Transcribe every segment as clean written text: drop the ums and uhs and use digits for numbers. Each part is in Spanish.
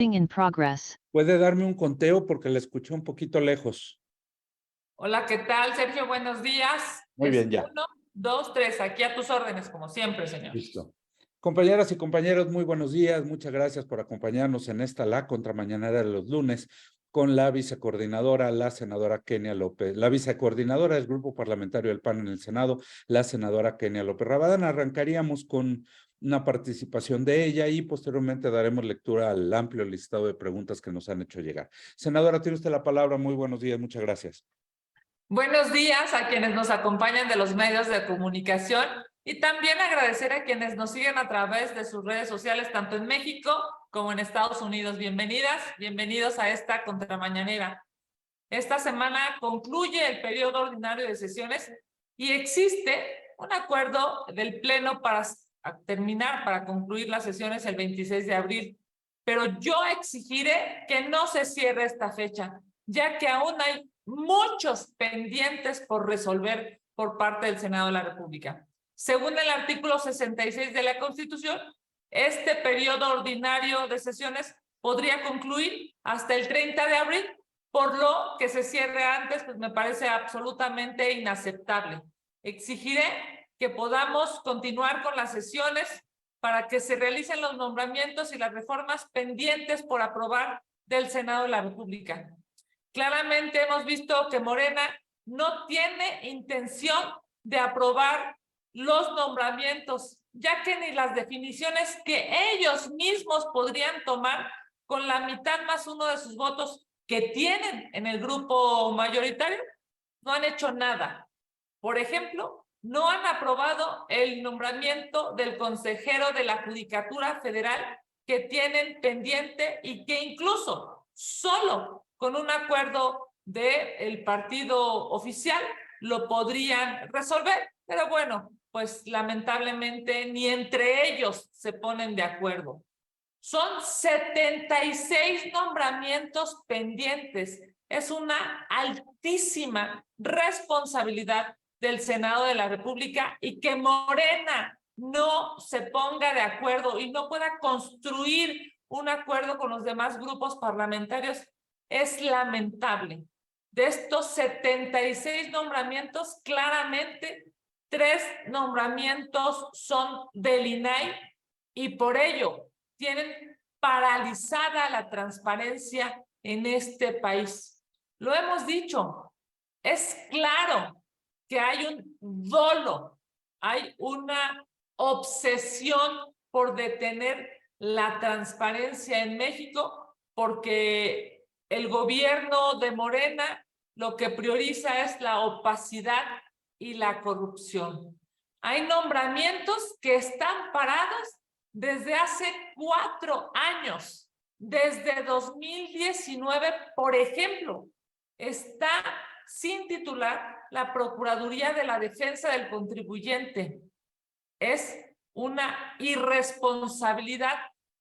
In progress. ¿Puede darme un conteo porque la escuché un poquito lejos? Hola, ¿qué tal, Sergio? Buenos días. Muy bien, ya. 1, 2, 3, aquí a tus órdenes, como siempre, señor. Listo. Compañeras y compañeros, muy buenos días. Muchas gracias por acompañarnos en esta la contramañanera de los lunes con la vicecoordinadora, la senadora Kenia López, la vicecoordinadora del Grupo Parlamentario del PAN en el Senado, la senadora Kenia López Rabadán. Arrancaríamos con una participación de ella y posteriormente daremos lectura al amplio listado de preguntas que nos han hecho llegar. Senadora, tiene usted la palabra. Muy buenos días, muchas gracias. Buenos días a quienes nos acompañan de los medios de comunicación y también agradecer a quienes nos siguen a través de sus redes sociales, tanto en México como en Estados Unidos. Bienvenidas, bienvenidos a esta contramañanera. Esta semana concluye el periodo ordinario de sesiones y existe un acuerdo del Pleno para concluir las sesiones el 26 de abril. Pero yo exigiré que no se cierre esta fecha, ya que aún hay muchos pendientes por resolver por parte del Senado de la República. Según el artículo 66 de la Constitución, este periodo ordinario de sesiones podría concluir hasta el 30 de abril, por lo que se cierre antes, pues me parece absolutamente inaceptable. Exigiré que podamos continuar con las sesiones para que se realicen los nombramientos y las reformas pendientes por aprobar del Senado de la República. Claramente hemos visto que Morena no tiene intención de aprobar los nombramientos, ya que ni las definiciones que ellos mismos podrían tomar con la mitad más uno de sus votos que tienen en el grupo mayoritario, no han hecho nada. Por ejemplo, no han aprobado el nombramiento del consejero de la Judicatura Federal que tienen pendiente y que incluso solo con un acuerdo del partido oficial lo podrían resolver. Pero bueno, pues lamentablemente ni entre ellos se ponen de acuerdo. Son 76 nombramientos pendientes. Es una altísima responsabilidad del Senado de la República y que Morena no se ponga de acuerdo y no pueda construir un acuerdo con los demás grupos parlamentarios es lamentable. De estos 76 nombramientos, claramente 3 nombramientos son del INAI y por ello tienen paralizada la transparencia en este país. Lo hemos dicho, es claro que hay un dolo, hay una obsesión por detener la transparencia en México, porque el gobierno de Morena lo que prioriza es la opacidad y la corrupción. Hay nombramientos que están parados desde hace 4 años. Desde 2019, por ejemplo, está sin titular la Procuraduría de la Defensa del Contribuyente. Es una irresponsabilidad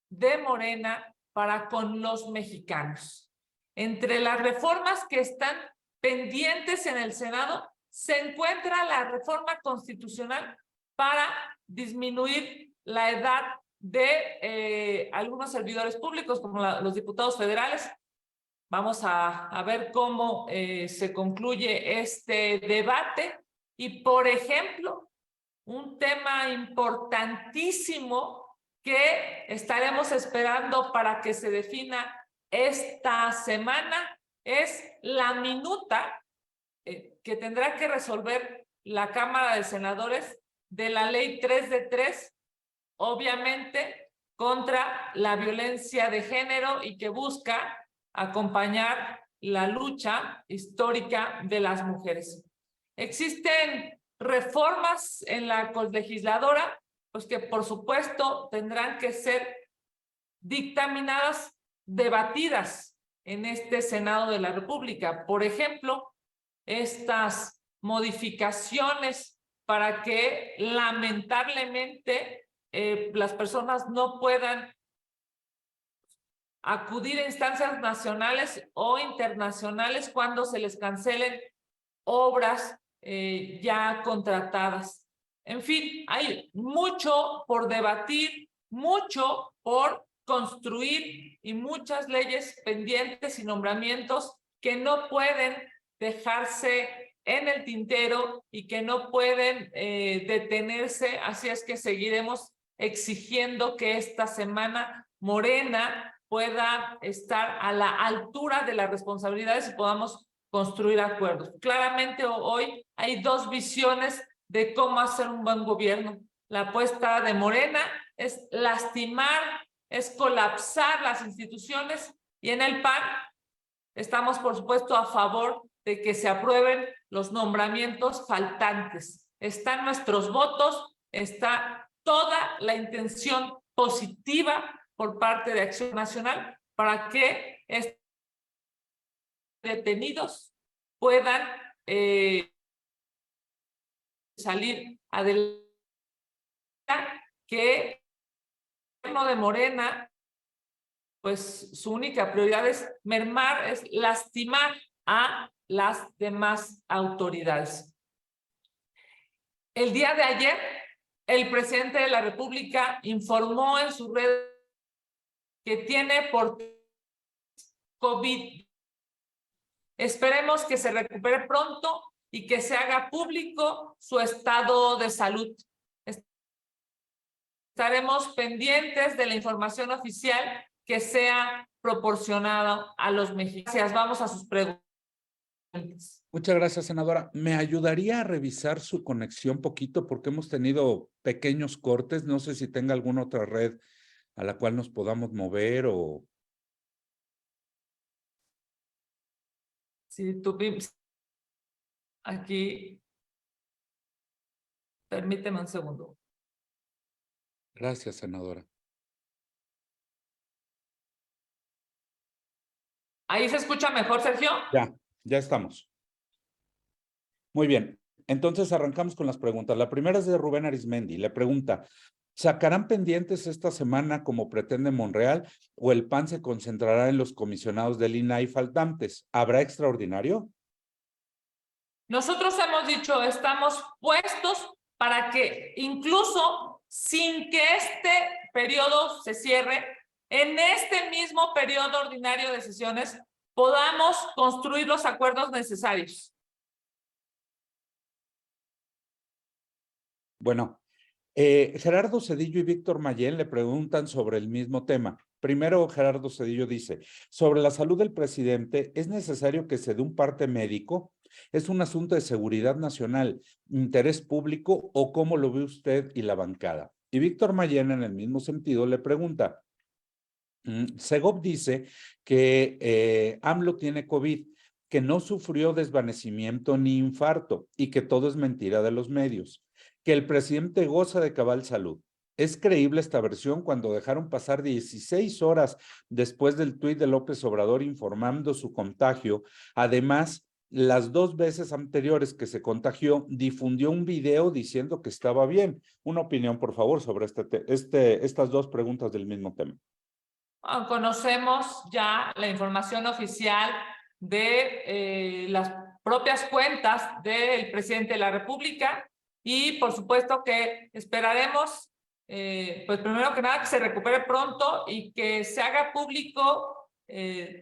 de Morena para con los mexicanos. Entre las reformas que están pendientes en el Senado se encuentra la reforma constitucional para disminuir la edad de algunos servidores públicos, como los diputados federales. Vamos a ver cómo se concluye este debate. Y, por ejemplo, un tema importantísimo que estaremos esperando para que se defina esta semana es la minuta que tendrá que resolver la Cámara de Senadores de la Ley 3 de 3, obviamente contra la violencia de género y que busca acompañar la lucha histórica de las mujeres. Existen reformas en la legisladora, pues que por supuesto tendrán que ser dictaminadas, debatidas en este Senado de la República. Por ejemplo, estas modificaciones para que lamentablemente las personas no puedan acudir a instancias nacionales o internacionales cuando se les cancelen obras ya contratadas. En fin, hay mucho por debatir, mucho por construir y muchas leyes pendientes y nombramientos que no pueden dejarse en el tintero y que no pueden detenerse. Así es que seguiremos exigiendo que esta semana Morena pueda estar a la altura de las responsabilidades y podamos construir acuerdos. Claramente hoy hay dos visiones de cómo hacer un buen gobierno. La apuesta de Morena es lastimar, es colapsar las instituciones, y en el PAN estamos, por supuesto, a favor de que se aprueben los nombramientos faltantes. Están nuestros votos, está toda la intención positiva por parte de Acción Nacional para que estos detenidos puedan salir adelante, que el gobierno de Morena, pues su única prioridad es mermar, es lastimar a las demás autoridades. El día de ayer, el presidente de la República informó en su red que tiene por COVID. Esperemos que se recupere pronto y que se haga público su estado de salud. Estaremos pendientes de la información oficial que sea proporcionada a los mexicanos. Vamos a sus preguntas. Muchas gracias, senadora. ¿Me ayudaría a revisar su conexión poquito? Porque hemos tenido pequeños cortes. No sé si tenga alguna otra red a la cual nos podamos mover o... Si tuvimos aquí, permíteme un segundo. Gracias, senadora. ¿Ahí se escucha mejor, Sergio? Ya estamos. Muy bien. Entonces arrancamos con las preguntas. La primera es de Rubén Arismendi. Le pregunta, ¿sacarán pendientes esta semana como pretende Monreal o el PAN se concentrará en los comisionados del INAI faltantes? ¿Habrá extraordinario? Nosotros hemos dicho, estamos puestos para que incluso sin que este periodo se cierre, en este mismo periodo ordinario de sesiones, podamos construir los acuerdos necesarios. Bueno, Gerardo Cedillo y Víctor Mayén le preguntan sobre el mismo tema. Primero, Gerardo Cedillo dice, sobre la salud del presidente, ¿es necesario que se dé un parte médico? ¿Es un asunto de seguridad nacional, interés público o cómo lo ve usted y la bancada? Y Víctor Mayén, en el mismo sentido, le pregunta, Segov dice que AMLO tiene COVID, que no sufrió desvanecimiento ni infarto y que todo es mentira de los medios, que el presidente goza de cabal salud. ¿Es creíble esta versión cuando dejaron pasar 16 horas después del tuit de López Obrador informando su contagio? Además, las 2 veces anteriores que se contagió, difundió un video diciendo que estaba bien. Una opinión, por favor, sobre estas dos preguntas del mismo tema. Conocemos ya la información oficial de las propias cuentas del presidente de la República y por supuesto que esperaremos, pues primero que nada que se recupere pronto y que se haga público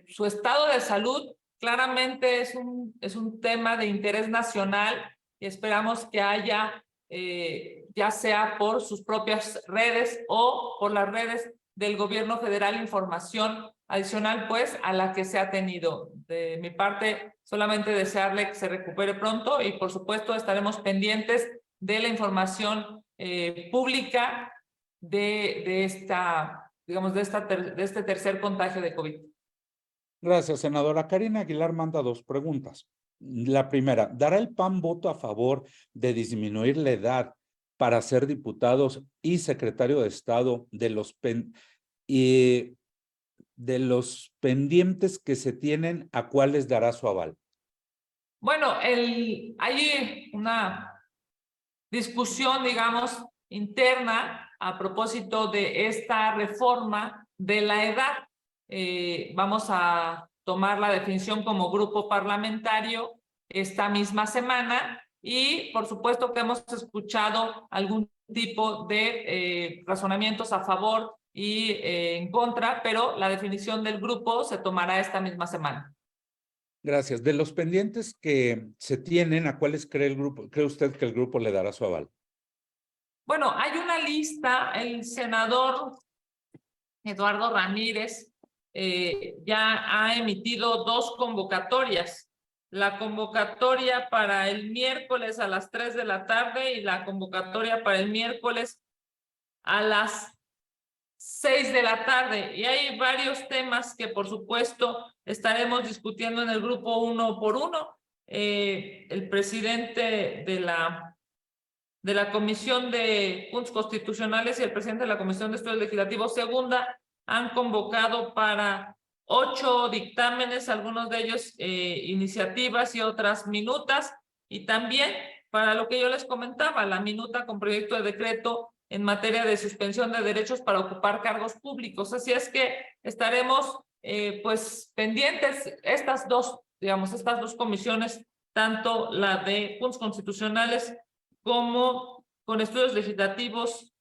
su estado de salud. Claramente es un tema de interés nacional y esperamos que haya, ya sea por sus propias redes o por las redes del gobierno federal, información adicional pues a la que se ha tenido. De mi parte, solamente desearle que se recupere pronto y por supuesto estaremos pendientes de la información pública de este tercer contagio de COVID. Gracias, senadora. Karina Aguilar manda 2 preguntas. La primera, ¿dará el PAN voto a favor de disminuir la edad para ser diputados y secretario de Estado de los pendientes que se tienen, a cuáles dará su aval? Bueno, hay una discusión, digamos, interna a propósito de esta reforma de la edad. Vamos a tomar la definición como grupo parlamentario esta misma semana y por supuesto que hemos escuchado algún tipo de razonamientos a favor y en contra, pero la definición del grupo se tomará esta misma semana. Gracias. De los pendientes que se tienen, ¿a cuáles cree usted que el grupo le dará su aval? Bueno, hay una lista, el senador Eduardo Ramírez ya ha emitido 2 convocatorias. La convocatoria para el miércoles a las 3 de la tarde y la convocatoria para el miércoles a las 6 de la tarde. Y hay varios temas que, por supuesto, estaremos discutiendo en el grupo uno por uno. El presidente de la Comisión de Puntos Constitucionales y el presidente de la Comisión de Estudios Legislativos Segunda han convocado para 8 dictámenes, algunos de ellos iniciativas y otras minutas, y también para lo que yo les comentaba, la minuta con proyecto de decreto en materia de suspensión de derechos para ocupar cargos públicos. Así es que estaremos pues pendientes estas dos comisiones, tanto la de puntos constitucionales como con estudios legislativos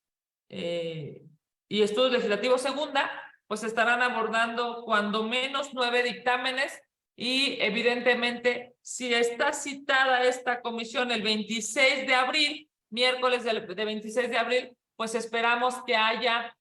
y estudios legislativos segunda, pues estarán abordando cuando menos 9 dictámenes y evidentemente si está citada esta comisión el 26 de abril, miércoles de 26 de abril, pues esperamos que haya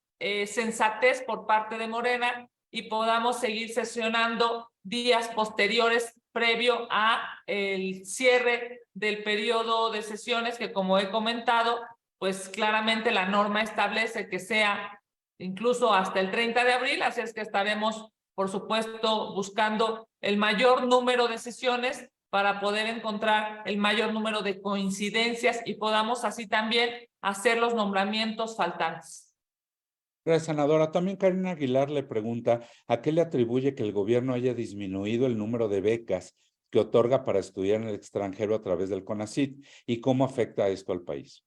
sensatez por parte de Morena y podamos seguir sesionando días posteriores previo a el cierre del periodo de sesiones que, como he comentado, pues claramente la norma establece que sea incluso hasta el 30 de abril, así es que estaremos, por supuesto, buscando el mayor número de sesiones para poder encontrar el mayor número de coincidencias y podamos así también hacer los nombramientos faltantes. Gracias, senadora. También Karina Aguilar le pregunta a qué le atribuye que el gobierno haya disminuido el número de becas que otorga para estudiar en el extranjero a través del CONACYT y cómo afecta esto al país.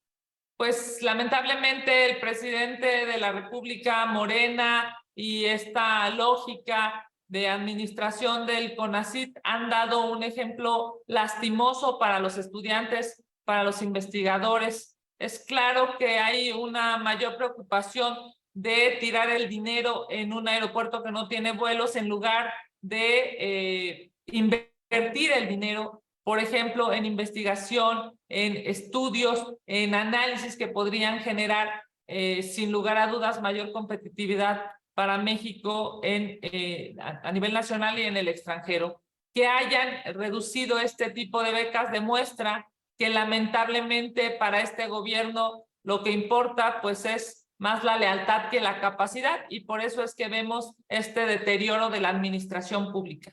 Pues lamentablemente el presidente de la República, Morena, y esta lógica de administración del CONACYT han dado un ejemplo lastimoso para los estudiantes, para los investigadores. Es claro que hay una mayor preocupación de tirar el dinero en un aeropuerto que no tiene vuelos en lugar de invertir el dinero, por ejemplo, en investigación, en estudios, en análisis que podrían generar, sin lugar a dudas, mayor competitividad para México a nivel nacional y en el extranjero. Que hayan reducido este tipo de becas demuestra que lamentablemente para este gobierno lo que importa pues es más la lealtad que la capacidad y por eso es que vemos este deterioro de la administración pública.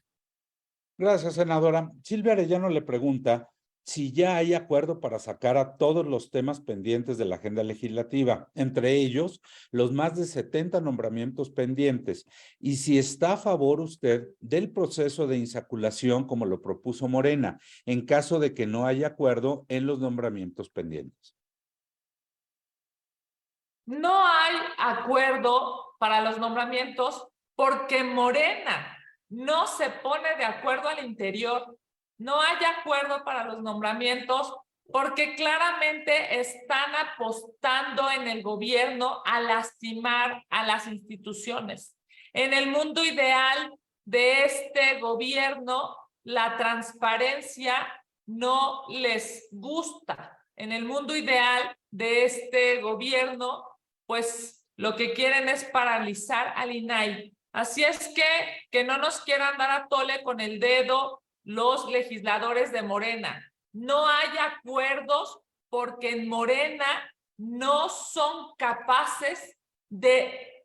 Gracias, senadora. Silvia Arellano le pregunta si ya hay acuerdo para sacar a todos los temas pendientes de la agenda legislativa, entre ellos los más de 70 nombramientos pendientes, y si está a favor usted del proceso de insaculación como lo propuso Morena, en caso de que no haya acuerdo en los nombramientos pendientes. No hay acuerdo para los nombramientos porque Morena no se pone de acuerdo al interior. No hay acuerdo para los nombramientos porque claramente están apostando en el gobierno a lastimar a las instituciones. En el mundo ideal de este gobierno, la transparencia no les gusta. En el mundo ideal de este gobierno, pues lo que quieren es paralizar al INAI. Así es que no nos quieran dar a tole con el dedo los legisladores de Morena. No hay acuerdos porque en Morena no son capaces de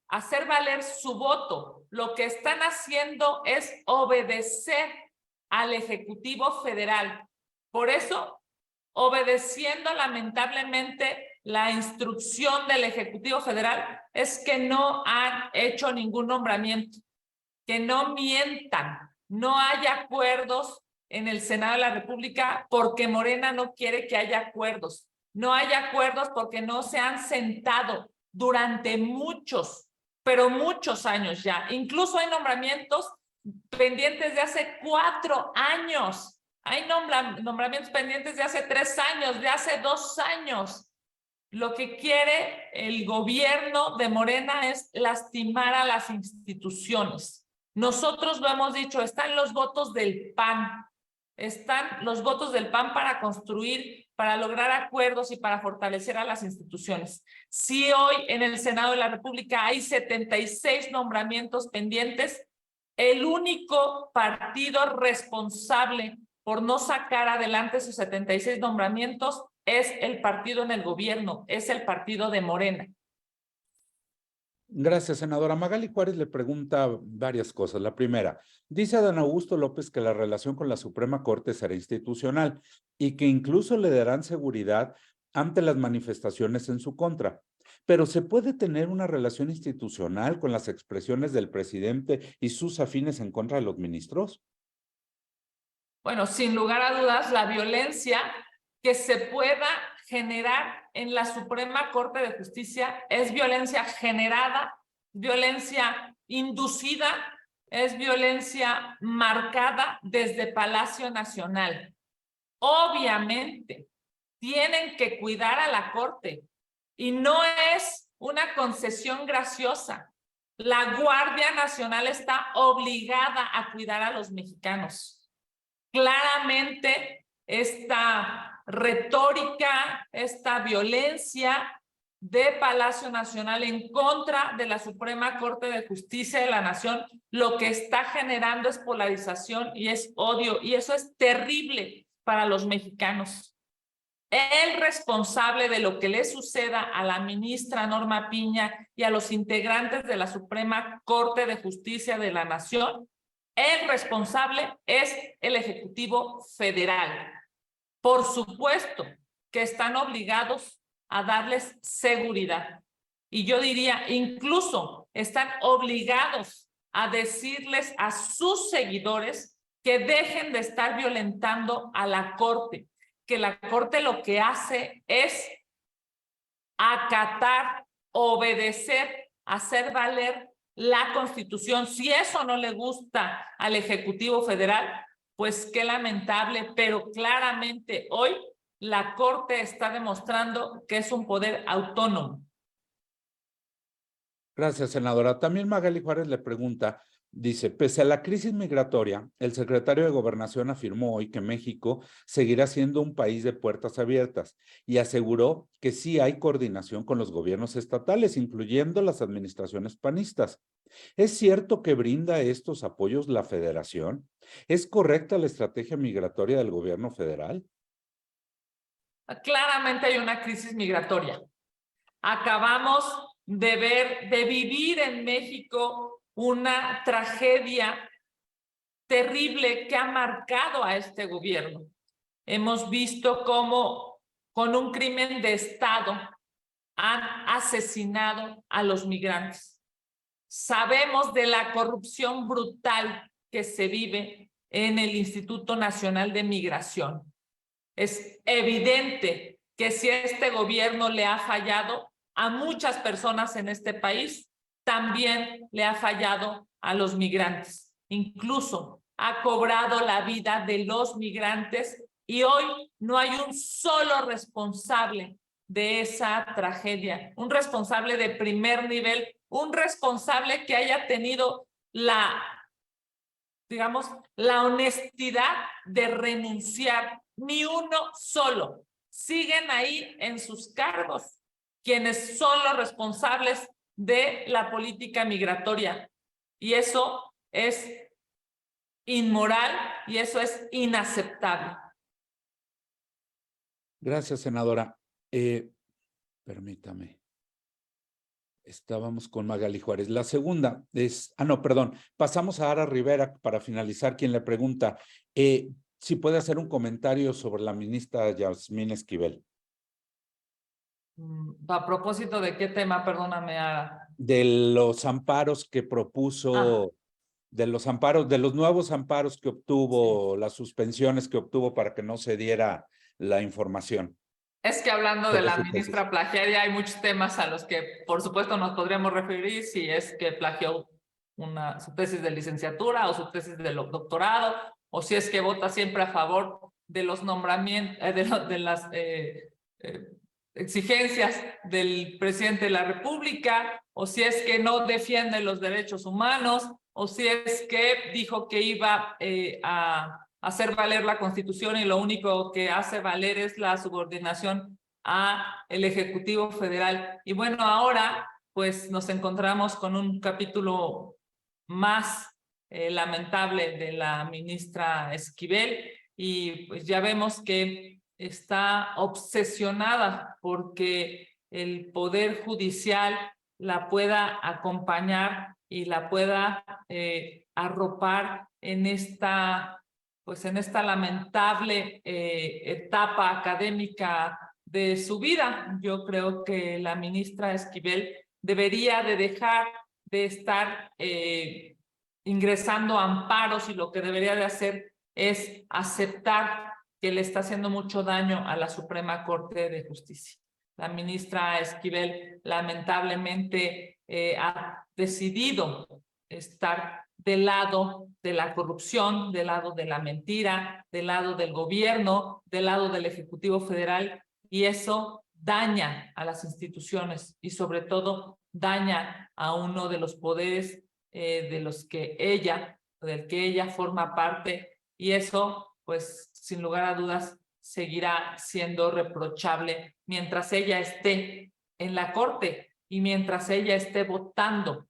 hacer valer su voto. Lo que están haciendo es obedecer al Ejecutivo Federal. Por eso, obedeciendo lamentablemente la instrucción del Ejecutivo Federal, es que no han hecho ningún nombramiento. Que no mientan. No hay acuerdos en el Senado de la República porque Morena no quiere que haya acuerdos. No hay acuerdos porque no se han sentado durante muchos, pero muchos años ya. Incluso hay nombramientos pendientes de hace 4 años. Hay nombramientos pendientes de hace 3 años, de hace 2 años. lo que quiere el gobierno de Morena es lastimar a las instituciones. Nosotros lo hemos dicho, están los votos del PAN, están los votos del PAN para construir, para lograr acuerdos y para fortalecer a las instituciones. Si hoy en el Senado de la República hay 76 nombramientos pendientes, el único partido responsable por no sacar adelante esos 76 nombramientos es el partido en el gobierno, es el partido de Morena. Gracias, senadora. Magali Juárez le pregunta varias cosas. La primera, dice Adán Augusto López que la relación con la Suprema Corte será institucional y que incluso le darán seguridad ante las manifestaciones en su contra. Pero ¿se puede tener una relación institucional con las expresiones del presidente y sus afines en contra de los ministros? Bueno, sin lugar a dudas, la violencia que se pueda generar en la Suprema Corte de Justicia es violencia generada, violencia inducida, es violencia marcada desde Palacio Nacional. Obviamente, tienen que cuidar a la Corte y no es una concesión graciosa. La Guardia Nacional está obligada a cuidar a los mexicanos. Claramente, esta retórica, esta violencia de Palacio Nacional en contra de la Suprema Corte de Justicia de la Nación, lo que está generando es polarización y es odio, y eso es terrible para los mexicanos. El responsable de lo que le suceda a la ministra Norma Piña y a los integrantes de la Suprema Corte de Justicia de la Nación, el responsable es el Ejecutivo Federal. Por supuesto que están obligados a darles seguridad. Y yo diría, incluso están obligados a decirles a sus seguidores que dejen de estar violentando a la Corte, que la Corte lo que hace es acatar, obedecer, hacer valer la Constitución. Si eso no le gusta al Ejecutivo Federal, pues qué lamentable, pero claramente hoy la Corte está demostrando que es un poder autónomo. Gracias, senadora. También Magali Juárez le pregunta, dice, pese a la crisis migratoria, el secretario de Gobernación afirmó hoy que México seguirá siendo un país de puertas abiertas y aseguró que sí hay coordinación con los gobiernos estatales, incluyendo las administraciones panistas. ¿Es cierto que brinda estos apoyos la Federación? ¿Es correcta la estrategia migratoria del gobierno federal? Claramente hay una crisis migratoria. Acabamos de vivir en México una tragedia terrible que ha marcado a este gobierno. Hemos visto cómo con un crimen de Estado han asesinado a los migrantes. Sabemos de la corrupción brutal que se vive en el Instituto Nacional de Migración. Es evidente que si este gobierno le ha fallado a muchas personas en este país, también le ha fallado a los migrantes. Incluso ha cobrado la vida de los migrantes y hoy no hay un solo responsable de esa tragedia, un responsable de primer nivel, un responsable que haya tenido la honestidad de renunciar. Ni uno solo. Siguen ahí en sus cargos quienes son los responsables de la política migratoria. Y eso es inmoral y eso es inaceptable. Gracias, senadora. Permítame. Estábamos con Magali Juárez. La segunda es, no, perdón, pasamos a Ara Rivera para finalizar, quien le pregunta si puede hacer un comentario sobre la ministra Yasmín Esquivel. ¿A propósito de qué tema? Perdóname, Ara. De los amparos que propuso, de los nuevos amparos que obtuvo, las suspensiones que obtuvo para que no se diera la información. Es que hablando de la ministra plagiaria, hay muchos temas a los que, por supuesto, nos podríamos referir si es que plagió su tesis de licenciatura o su tesis de doctorado, o si es que vota siempre a favor de los nombramientos, exigencias del presidente de la República, o si es que no defiende los derechos humanos, o si es que dijo que iba a hacer valer la Constitución y lo único que hace valer es la subordinación a el Ejecutivo Federal. Y bueno, ahora pues nos encontramos con un capítulo más lamentable de la ministra Esquivel, y pues ya vemos que está obsesionada porque el Poder Judicial la pueda acompañar y la pueda arropar en esta, pues en esta lamentable etapa académica de su vida. Yo creo que la ministra Esquivel debería de dejar de estar ingresando a amparos, y lo que debería de hacer es aceptar que le está haciendo mucho daño a la Suprema Corte de Justicia. La ministra Esquivel lamentablemente ha decidido estar del lado de la corrupción, del lado de la mentira, del lado del gobierno, del lado del Ejecutivo Federal, y eso daña a las instituciones y sobre todo daña a uno de los poderes del que ella forma parte, y eso pues sin lugar a dudas seguirá siendo reprochable mientras ella esté en la Corte y mientras ella esté votando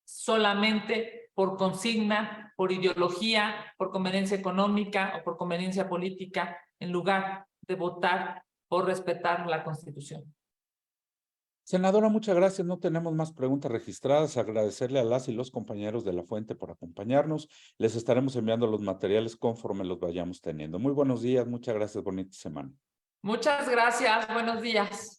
solamente por consigna, por ideología, por conveniencia económica o por conveniencia política, en lugar de votar por respetar la Constitución. Senadora, muchas gracias. No tenemos más preguntas registradas. Agradecerle a las y los compañeros de La Fuente por acompañarnos. Les estaremos enviando los materiales conforme los vayamos teniendo. Muy buenos días. Muchas gracias. Bonita semana. Muchas gracias. Buenos días.